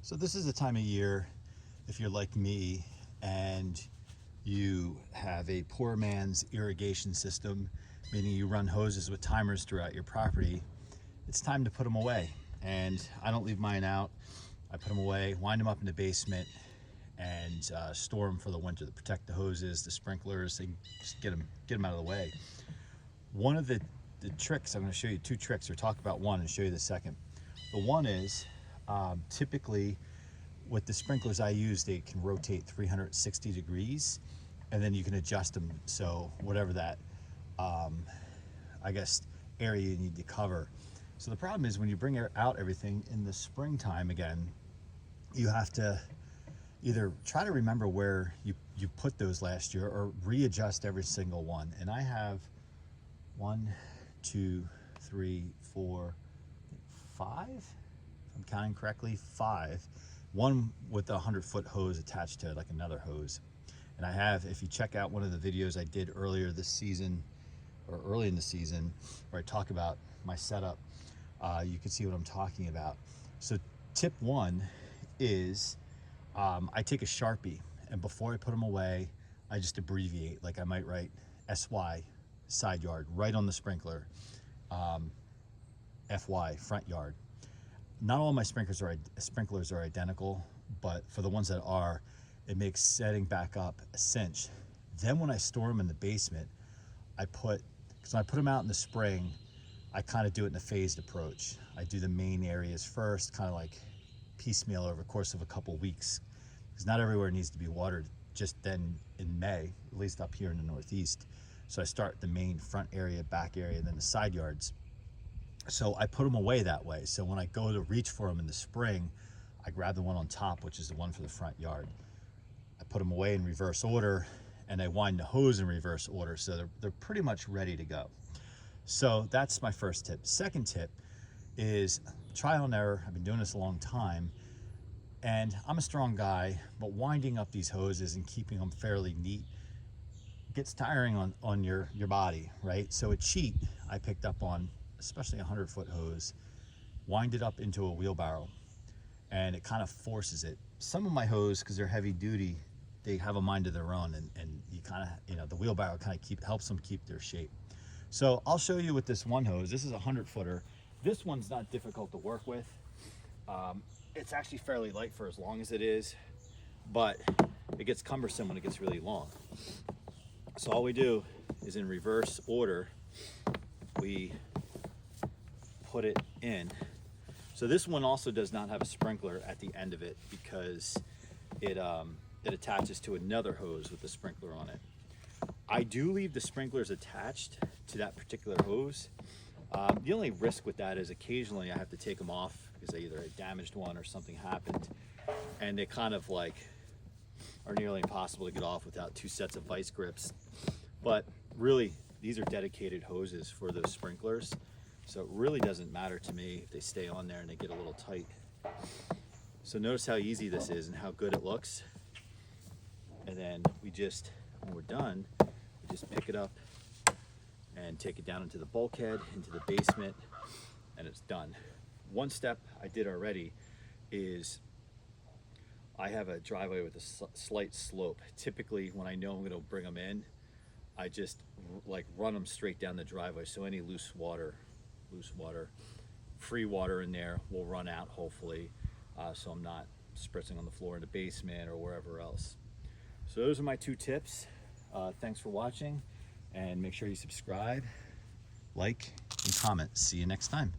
So this is the time of year, if you're like me and you have a poor man's irrigation system, meaning you run hoses with timers throughout your property, it's time to put them away. And I don't leave mine out. I put them away, wind them up in the basement, and store them for the winter to protect the hoses, the sprinklers, and just get them out of the way. One of the tricks, I'm going to show you two tricks, or talk about one and show you the second. The one is, typically with the sprinklers I use, they can rotate 360 degrees, and then you can adjust them. So whatever that, I guess, area you need to cover. So the problem is when you bring out everything in the springtime again, you have to either try to remember where you put those last year or readjust every single one. And I have 1, 2, 3, 4, 5, if I'm counting correctly, 5. One with a 100-foot hose attached to it, like another hose. And I have, if you check out one of the videos I did earlier this season, or early in the season, where I talk about my setup, you can see what I'm talking about. So tip one is, I take a Sharpie, and before I put them away, I just abbreviate. Like I might write SY, side yard, right on the sprinkler, FY, front yard. Not all my sprinklers are identical, but for the ones that are, it makes setting back up a cinch. Then when I store them in the basement, because when I put them out in the spring, I kind of do it in a phased approach. I do the main areas first, kind of like piecemeal over the course of a couple weeks, because not everywhere needs to be watered just then in May, at least up here in the Northeast. So I start the main front area, back area, and then the side yards. So I put them away that way. So when I go to reach for them in the spring, I grab the one on top, which is the one for the front yard. I put them away in reverse order, and I wind the hose in reverse order, so they're pretty much ready to go. So that's my first tip. Second tip is trial and error. I've been doing this a long time, and I'm a strong guy, but winding up these hoses and keeping them fairly neat gets tiring on your body, right? So a cheat I picked up on, especially a 100-foot hose, wind it up into a wheelbarrow, and it kind of forces it. Some of my hose, because they're heavy duty, they have a mind of their own, and you kind of, the wheelbarrow kind of helps them keep their shape. So I'll show you with this one hose. This is a 100-footer. This one's not difficult to work with. It's actually fairly light for as long as it is, but it gets cumbersome when it gets really long. So all we do is in reverse order, we put it in. So this one also does not have a sprinkler at the end of it, because it attaches to another hose with the sprinkler on it. I do leave the sprinklers attached to that particular hose. The only risk with that is occasionally I have to take them off because either I damaged one or something happened, and they kind of like are nearly impossible to get off without 2 sets of vice grips. But really, these are dedicated hoses for those sprinklers, so it really doesn't matter to me if they stay on there and they get a little tight. So notice how easy this is and how good it looks. And then we just, when we're done, we just pick it up and take it down into the bulkhead, into the basement, and it's done. One step I did already is I have a driveway with a slight slope. Typically, when I know I'm going to bring them in, I just like run them straight down the driveway. So any loose water, free water in there will run out, hopefully, so I'm not spritzing on the floor in the basement or wherever else. So those are my 2 tips. Thanks for watching, and make sure you subscribe, like, and comment. See you next time.